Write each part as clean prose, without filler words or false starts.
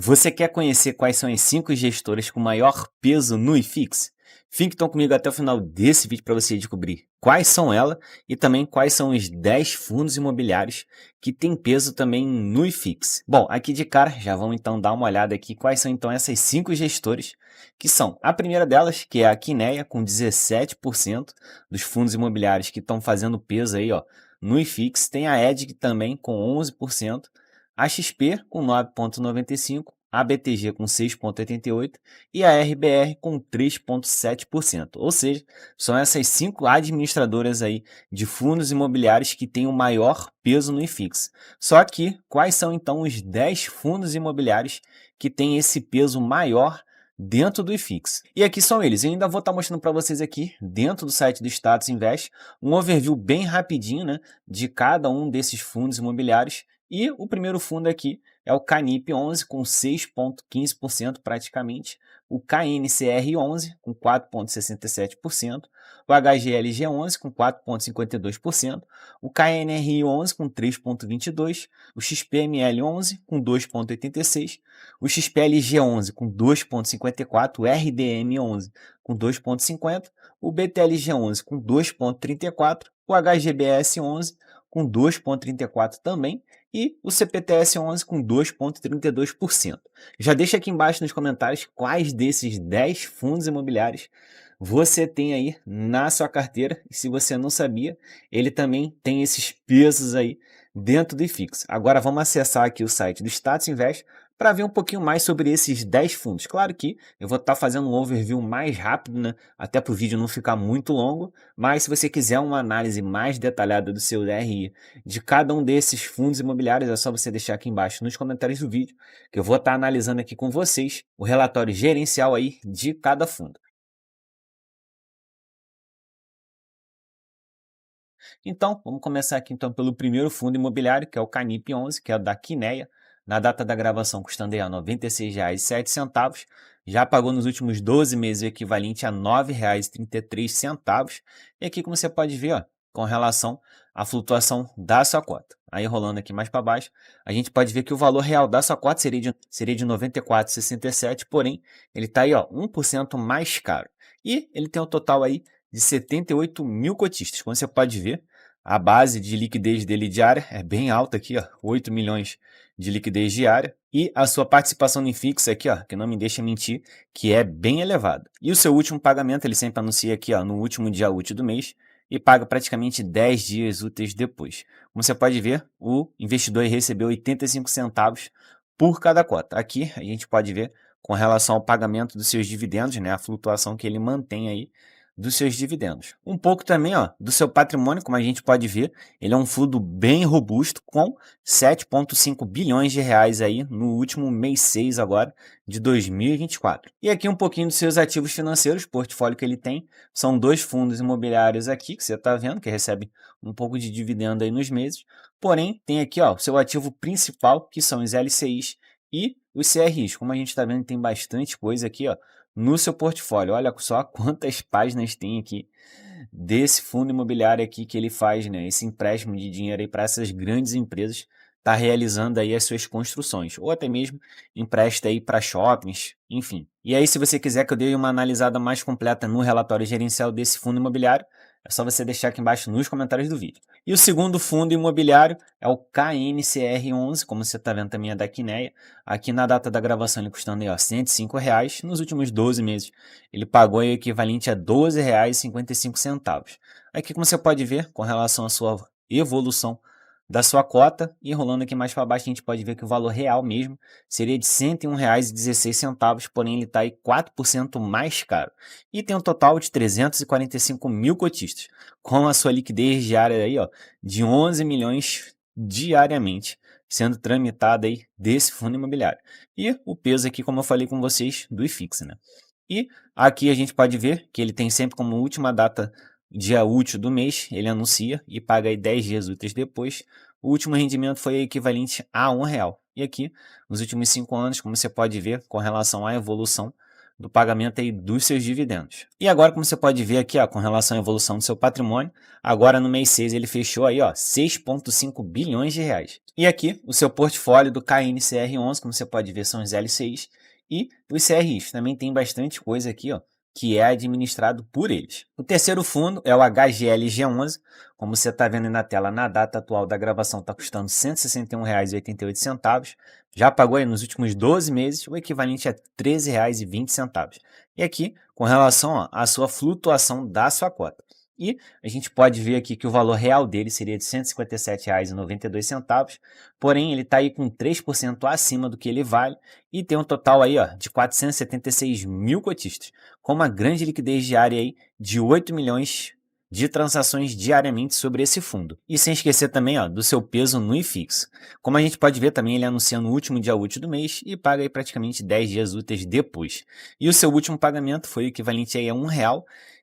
Você quer conhecer quais são as 5 gestoras com maior peso no IFIX? Fique então comigo até o final desse vídeo para você descobrir quais são elas e também quais são os 10 fundos imobiliários que têm peso também no IFIX. Bom, aqui de cara já vamos então dar uma olhada aqui quais são então essas 5 gestoras, que são a primeira delas, que é a Quineia, com 17% dos fundos imobiliários que estão fazendo peso aí, ó, no IFIX. Tem a EDG também com 11%. A XP com 9,95%, a BTG com 6,88% e a RBR com 3,7%. Ou seja, são essas 5 administradoras aí de fundos imobiliários que têm o maior peso no IFIX. Só que, quais são então os 10 fundos imobiliários que têm esse peso maior dentro do IFIX? E aqui são eles. Eu ainda vou estar mostrando para vocês aqui, dentro do site do Status Invest, um overview bem rapidinho, né, de cada um desses fundos imobiliários. E o primeiro fundo aqui é o Canip 11, com 6,15% praticamente, o KNCR 11, com 4,67%, o HGLG 11, com 4,52%, o KNRI 11, com 3,22%, o XPML 11, com 2,86%, o XPLG 11, com 2,54%, o RDM 11, com 2,50%, o BTLG 11, com 2,34%, o HGBS 11, com 2,34% também, e o CPTS 11 com 2,32%. Já deixa aqui embaixo nos comentários quais desses 10 fundos imobiliários você tem aí na sua carteira. E se você não sabia, ele também tem esses pesos aí dentro do IFIX. Agora vamos acessar aqui o site do Status Invest para ver um pouquinho mais sobre esses 10 fundos. Claro que eu vou estar fazendo um overview mais rápido, né? Até para o vídeo não ficar muito longo, mas se você quiser uma análise mais detalhada do seu DRI de cada um desses fundos imobiliários, é só você deixar aqui embaixo nos comentários do vídeo, que eu vou estar analisando aqui com vocês o relatório gerencial aí de cada fundo. Então, vamos começar aqui então pelo primeiro fundo imobiliário, que é o Canip 11, que é o da Quineia, na data da gravação custando aí a R$ 96,07, já pagou nos últimos 12 meses o equivalente a R$ 9,33, e aqui como você pode ver, ó, com relação à flutuação da sua cota. Aí rolando aqui mais para baixo, a gente pode ver que o valor real da sua cota seria de R$ 94,67, porém ele está aí, ó, 1% mais caro. E ele tem um total aí de 78 mil cotistas. Como você pode ver, a base de liquidez dele diária é bem alta aqui, ó, 8 milhões de liquidez diária. E a sua participação em fixa aqui, ó, que não me deixa mentir, que é bem elevada. E o seu último pagamento, ele sempre anuncia aqui, ó, no último dia útil do mês e paga praticamente 10 dias úteis depois. Como você pode ver, o investidor recebeu 85 centavos por cada cota. Aqui a gente pode ver com relação ao pagamento dos seus dividendos, né, a flutuação que ele mantém aí dos seus dividendos. Um pouco também, ó, do seu patrimônio, como a gente pode ver, ele é um fundo bem robusto, com 7,5 bilhões de reais aí no último mês 6 agora de 2024. E aqui um pouquinho dos seus ativos financeiros, portfólio que ele tem, são 2 fundos imobiliários aqui, que você está vendo, que recebe um pouco de dividendo aí nos meses, porém tem aqui, ó, o seu ativo principal, que são os LCIs e os CRIs. Como a gente está vendo, tem bastante coisa aqui, ó, no seu portfólio. Olha só quantas páginas tem aqui desse fundo imobiliário aqui que ele faz, né? Esse empréstimo de dinheiro aí para essas grandes empresas tá realizando aí as suas construções, ou até mesmo empresta aí para shoppings, enfim. E aí, se você quiser que eu dê uma analisada mais completa no relatório gerencial desse fundo imobiliário, é só você deixar aqui embaixo nos comentários do vídeo. E o segundo fundo imobiliário é o KNCR11, como você está vendo também é da Quineia. Aqui na data da gravação ele custando aí, ó, R$ 105 reais. Nos últimos 12 meses ele pagou aí o equivalente a R$ 12,55. Aqui como você pode ver, com relação à sua evolução da sua cota, e rolando aqui mais para baixo a gente pode ver que o valor real mesmo seria de R$ 101,16, porém ele está aí 4% mais caro. E tem um total de 345 mil cotistas, com a sua liquidez diária aí, ó, de 11 milhões diariamente sendo tramitada aí desse fundo imobiliário. E o peso aqui, como eu falei com vocês, do IFIX, né? E aqui a gente pode ver que ele tem sempre como última data dia útil do mês, ele anuncia e paga aí 10 dias úteis depois. O último rendimento foi equivalente a R$ 1. E aqui, nos últimos 5 anos, como você pode ver, com relação à evolução do pagamento aí dos seus dividendos. E agora, como você pode ver aqui, ó, com relação à evolução do seu patrimônio, agora no mês 6 ele fechou aí, ó, 6,5 bilhões de reais. E aqui, o seu portfólio do KNCR11, como você pode ver, são os LCIs e os CRIs. Também tem bastante coisa aqui, ó, que é administrado por eles. O terceiro fundo é o HGLG11, como você está vendo aí na tela, na data atual da gravação está custando R$ 161,88, já pagou aí nos últimos 12 meses o equivalente a R$ 13,20. E aqui, com relação ó, à sua flutuação da sua cota. E a gente pode ver aqui que o valor real dele seria de R$ 157,92, porém ele está aí com 3% acima do que ele vale e tem um total aí ó, de 476 mil cotistas, com uma grande liquidez diária aí de 8 milhões de transações diariamente sobre esse fundo. E sem esquecer também ó, do seu peso no IFIX. Como a gente pode ver também, ele anuncia no último dia útil do mês e paga aí praticamente 10 dias úteis depois. E o seu último pagamento foi o equivalente aí a R$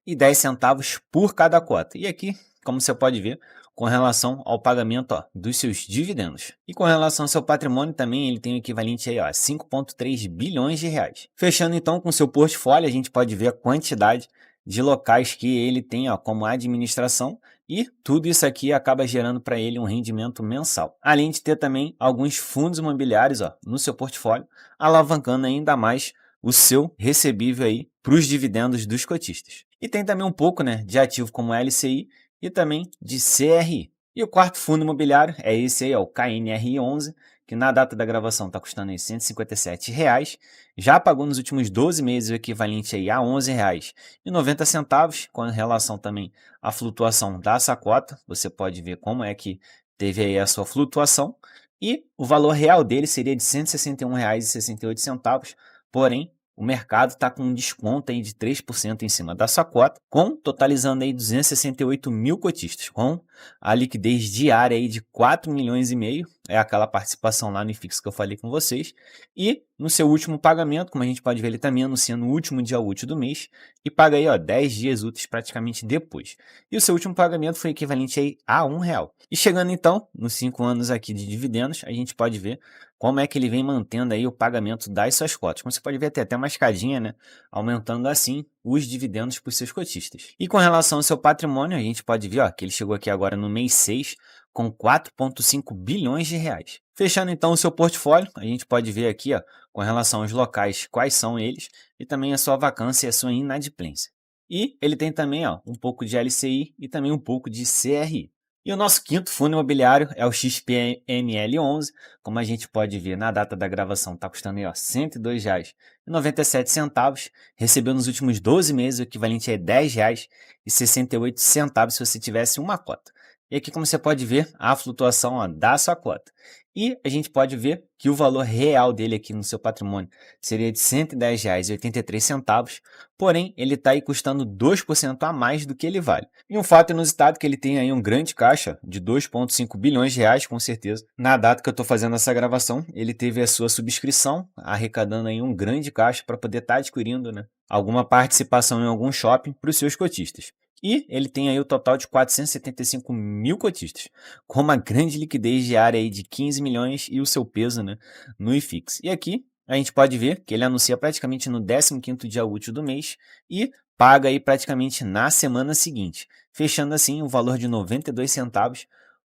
1,10 por cada cota. E aqui, como você pode ver, com relação ao pagamento ó, dos seus dividendos. E com relação ao seu patrimônio também, ele tem o equivalente aí, ó, a 5,3 bilhões de reais. Fechando então com o seu portfólio, a gente pode ver a quantidade de locais que ele tem ó, como administração e tudo isso aqui acaba gerando para ele um rendimento mensal. Além de ter também alguns fundos imobiliários ó, no seu portfólio, alavancando ainda mais o seu recebível aí para os dividendos dos cotistas. E tem também um pouco né, de ativo como LCI e também de CRI. E o quarto fundo imobiliário é esse aí, ó, o KNRI11, que na data da gravação está custando aí R$ 157,00, já pagou nos últimos 12 meses o equivalente aí a R$ 11,90, com relação também à flutuação da sua cota, você pode ver como é que teve aí a sua flutuação, e o valor real dele seria de R$ 161,68, porém, o mercado está com um desconto aí de 3% em cima da sua cota, totalizando aí 268 mil cotistas, com a liquidez diária aí de 4 milhões e meio, é aquela participação lá no IFIX que eu falei com vocês, e no seu último pagamento, como a gente pode ver, ele também anuncia no último dia útil do mês, e paga aí ó, 10 dias úteis praticamente depois. E o seu último pagamento foi equivalente aí a R$ 1,00. E chegando então, nos 5 anos aqui de dividendos, a gente pode ver como é que ele vem mantendo aí o pagamento das suas cotas. Como você pode ver, tem até uma escadinha, né? Aumentando assim os dividendos para os seus cotistas. E com relação ao seu patrimônio, a gente pode ver ó, que ele chegou aqui agora no mês 6 com 4,5 bilhões de reais. Fechando então o seu portfólio, a gente pode ver aqui ó, com relação aos locais, quais são eles, e também a sua vacância e a sua inadimplência. E ele tem também ó, um pouco de LCI e também um pouco de CRI. E o nosso quinto fundo imobiliário é o XPML11, como a gente pode ver na data da gravação, está custando aí, ó, R$ 102,97, recebeu nos últimos 12 meses o equivalente a R$ 10,68 se você tivesse uma cota. E aqui, como você pode ver, a flutuação ó, da sua cota. E a gente pode ver que o valor real dele aqui no seu patrimônio seria de R$ 110,83, porém ele está aí custando 2% a mais do que ele vale. E um fato inusitado é que ele tem aí um grande caixa de 2,5 bilhões de reais, com certeza. Na data que eu estou fazendo essa gravação, ele teve a sua subscrição, arrecadando aí um grande caixa para poder estar adquirindo né, alguma participação em algum shopping para os seus cotistas. E ele tem aí o total de 475 mil cotistas, com uma grande liquidez diária aí de 15 milhões e o seu peso né, no IFIX. E aqui a gente pode ver que ele anuncia praticamente no 15º dia útil do mês e paga aí praticamente na semana seguinte, fechando assim o valor de 92 centavos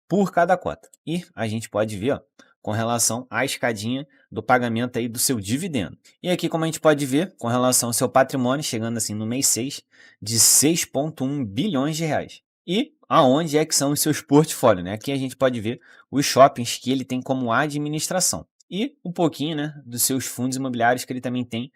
por cada cota. E a gente pode ver, ó, com relação à escadinha do pagamento aí do seu dividendo. E aqui, como a gente pode ver, com relação ao seu patrimônio, chegando assim no mês 6, de 6,1 bilhões de reais. E aonde é que são os seus portfólios, né? Aqui a gente pode ver os shoppings que ele tem como administração. E um pouquinho, né, dos seus fundos imobiliários que ele também tem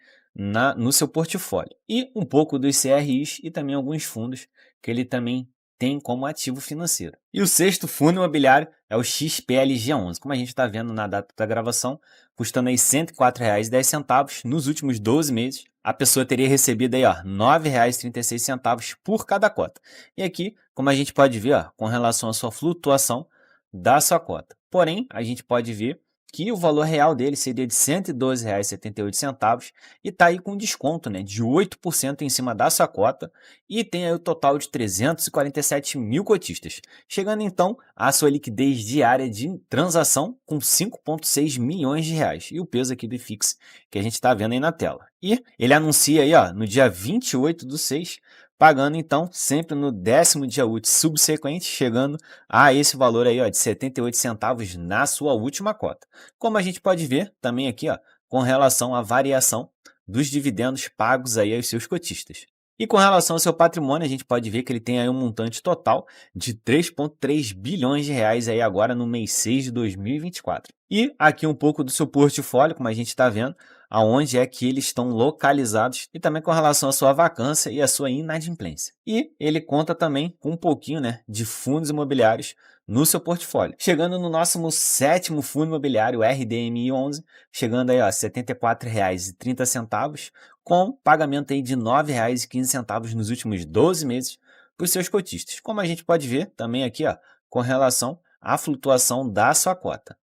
no seu portfólio. E um pouco dos CRIs e também alguns fundos que ele também tem como ativo financeiro. E o sexto fundo imobiliário é o XPLG11, como a gente está vendo na data da gravação, custando aí R$ 104,10 nos últimos 12 meses. A pessoa teria recebido aí, ó, R$ 9,36 por cada cota. E aqui, como a gente pode ver, ó, com relação à sua flutuação da sua cota. Porém, a gente pode ver que o valor real dele seria de R$ 112,78 e está aí com desconto, né, de 8% em cima da sua cota e tem aí o total de 347 mil cotistas, chegando então à sua liquidez diária de transação com 5,6 milhões de reais e o peso aqui do IFIX que a gente está vendo aí na tela. E ele anuncia aí, ó, no dia 28/6, pagando então sempre no 10º dia útil subsequente, chegando a esse valor aí, ó, de 78 centavos na sua última cota. Como a gente pode ver também aqui, ó, com relação à variação dos dividendos pagos aí aos seus cotistas. E com relação ao seu patrimônio, a gente pode ver que ele tem aí um montante total de 3,3 bilhões de reais aí agora no mês 6 de 2024. E aqui um pouco do seu portfólio, como a gente está vendo, aonde é que eles estão localizados e também com relação à sua vacância e à sua inadimplência. E ele conta também com um pouquinho, né, de fundos imobiliários no seu portfólio. Chegando no nosso 7º fundo imobiliário, o RDMI11, chegando aí a R$ 74,30, com pagamento aí de R$ 9,15 nos últimos 12 meses para os seus cotistas. Como a gente pode ver também aqui, ó, com relação à flutuação da sua cota.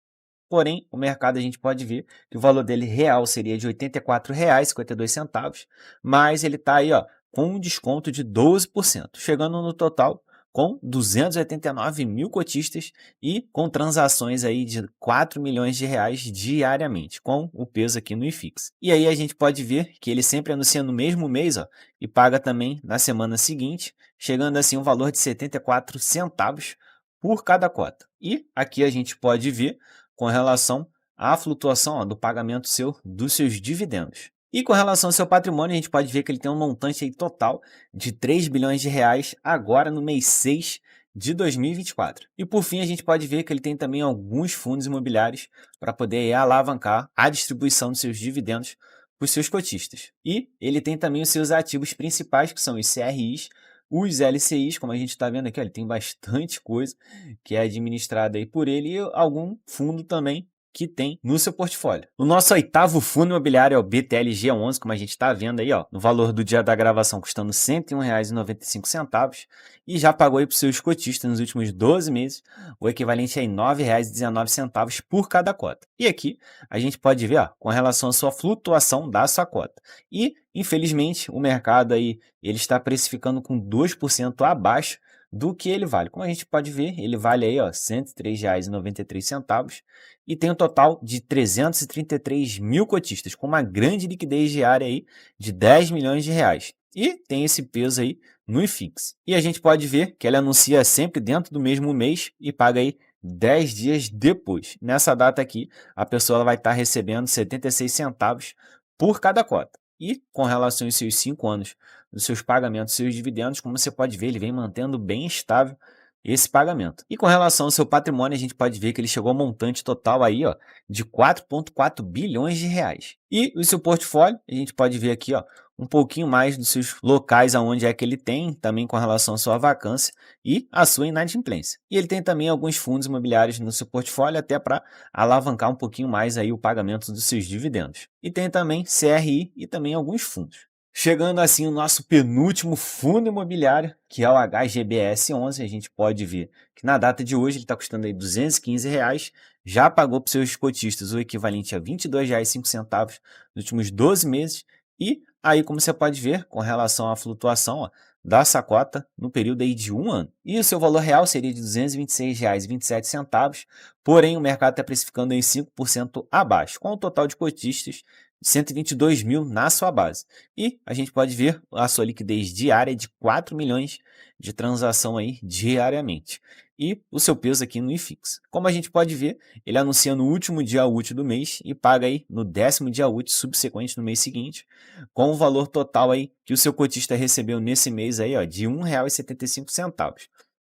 Porém, o mercado a gente pode ver que o valor dele real seria de R$ 84,52, mas ele está aí, ó, com um desconto de 12%, chegando no total com 289 mil cotistas e com transações aí de 4 milhões de reais diariamente, com o peso aqui no IFIX. E aí a gente pode ver que ele sempre anuncia no mesmo mês, ó, e paga também na semana seguinte, chegando assim um valor de 74 centavos por cada cota. E aqui a gente pode ver com relação à flutuação, ó, do pagamento dos seus dividendos. E com relação ao seu patrimônio, a gente pode ver que ele tem um montante aí total de 3 bilhões de reais agora no mês 6 de 2024. E por fim, a gente pode ver que ele tem também alguns fundos imobiliários para poder aí alavancar a distribuição dos seus dividendos para os seus cotistas. E ele tem também os seus ativos principais, que são os CRIs, os LCIs, como a gente está vendo aqui, ó, ele tem bastante coisa que é administrada aí por ele e algum fundo também que tem no seu portfólio. O nosso 8º fundo imobiliário é o BTLG11, como a gente está vendo aí, ó, no valor do dia da gravação custando R$ 101,95 e já pagou aí para os seus cotistas nos últimos 12 meses o equivalente a R$ 9,19 por cada cota. E aqui a gente pode ver, ó, com relação à sua flutuação da sua cota. E, infelizmente, o mercado aí ele está precificando com 2% abaixo do que ele vale. Como a gente pode ver, ele vale aí, ó, R$ 103,93 e tem um total de 333 mil cotistas, com uma grande liquidez diária aí de 10 milhões de reais. E tem esse peso aí no IFIX. E a gente pode ver que ele anuncia sempre dentro do mesmo mês e paga aí 10 dias depois. Nessa data aqui, a pessoa vai estar recebendo 76 centavos por cada cota. E com relação aos seus 5 anos dos seus pagamentos, seus dividendos, como você pode ver, ele vem mantendo bem estável esse pagamento. E com relação ao seu patrimônio, a gente pode ver que ele chegou a um montante total aí, ó, de 4,4 bilhões de reais. E o seu portfólio, a gente pode ver aqui, ó, um pouquinho mais dos seus locais aonde é que ele tem, também com relação à sua vacância e à sua inadimplência. E ele tem também alguns fundos imobiliários no seu portfólio, até para alavancar um pouquinho mais aí o pagamento dos seus dividendos. E tem também CRI e também alguns fundos. Chegando assim o nosso penúltimo fundo imobiliário, que é o HGBS11, a gente pode ver que na data de hoje ele está custando aí R$ 215, já pagou para os seus cotistas o equivalente a R$ 22,05 nos últimos 12 meses e aí, como você pode ver, com relação à flutuação, ó, da sua cota no período aí de 1 ano. E o seu valor real seria de R$ 226,27, porém o mercado está precificando em 5% abaixo, com um total de cotistas de 122 mil na sua base. E a gente pode ver a sua liquidez diária de 4 milhões de transação aí diariamente. E o seu peso aqui no IFIX. Como a gente pode ver, ele anuncia no último dia útil do mês e paga aí no 10º dia útil subsequente no mês seguinte, com o valor total aí que o seu cotista recebeu nesse mês aí, ó, de R$ 1,75.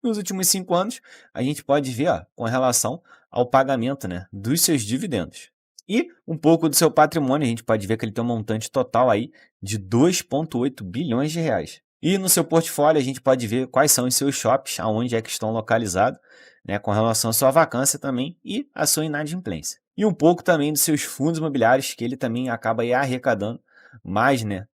Nos últimos 5 anos, a gente pode ver, ó, com relação ao pagamento, né, dos seus dividendos. E um pouco do seu patrimônio, a gente pode ver que ele tem um montante total aí de 2,8 bilhões de reais. E no seu portfólio a gente pode ver quais são os seus shops, aonde é que estão localizados, né, com relação à sua vacância também e à sua inadimplência. E um pouco também dos seus fundos imobiliários, que ele também acaba aí arrecadando mais, né,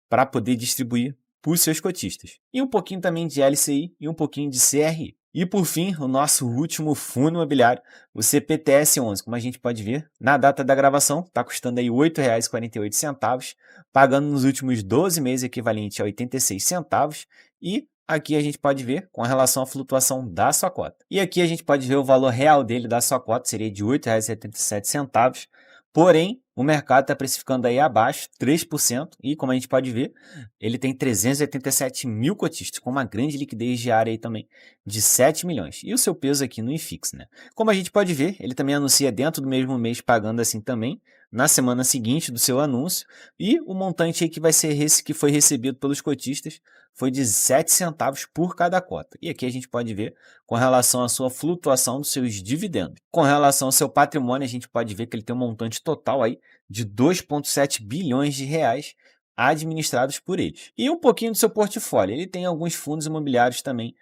para poder distribuir para os seus cotistas. E um pouquinho também de LCI e um pouquinho de CRI. E por fim, o nosso último fundo imobiliário, o CPTS11, como a gente pode ver, na data da gravação, está custando aí R$ 8,48, pagando nos últimos 12 meses equivalente a 86 centavos, e aqui a gente pode ver com relação à flutuação da sua cota. E aqui a gente pode ver o valor real dele da sua cota, seria de R$ 8,77, porém, o mercado está precificando aí abaixo, 3%, e como a gente pode ver, ele tem 387 mil cotistas, com uma grande liquidez diária aí também, de 7 milhões. E o seu peso aqui no IFIX, né? Como a gente pode ver, ele também anuncia dentro do mesmo mês, pagando assim também, na semana seguinte do seu anúncio, e o montante aí que foi recebido pelos cotistas foi de 7 centavos por cada cota. E aqui a gente pode ver com relação à sua flutuação dos seus dividendos. Com relação ao seu patrimônio, a gente pode ver que ele tem um montante total aí de 2,7 bilhões de reais administrados por eles. E um pouquinho do seu portfólio, ele tem alguns fundos imobiliários também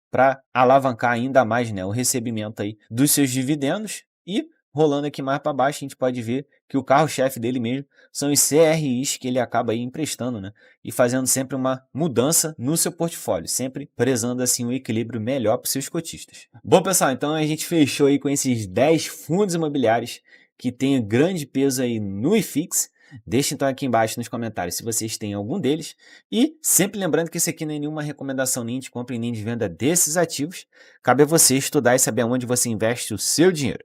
para alavancar ainda mais, né, o recebimento aí dos seus dividendos. E rolando aqui mais para baixo, a gente pode ver que o carro-chefe dele mesmo são os CRIs que ele acaba aí emprestando, né, e fazendo sempre uma mudança no seu portfólio, sempre prezando assim um equilíbrio melhor para os seus cotistas. Bom, pessoal, então a gente fechou aí com esses 10 fundos imobiliários que têm grande peso aí no IFIX. Deixe então aqui embaixo nos comentários se vocês têm algum deles. E sempre lembrando que isso aqui não é nenhuma recomendação nem de compra e nem de venda desses ativos. Cabe a você estudar e saber onde você investe o seu dinheiro.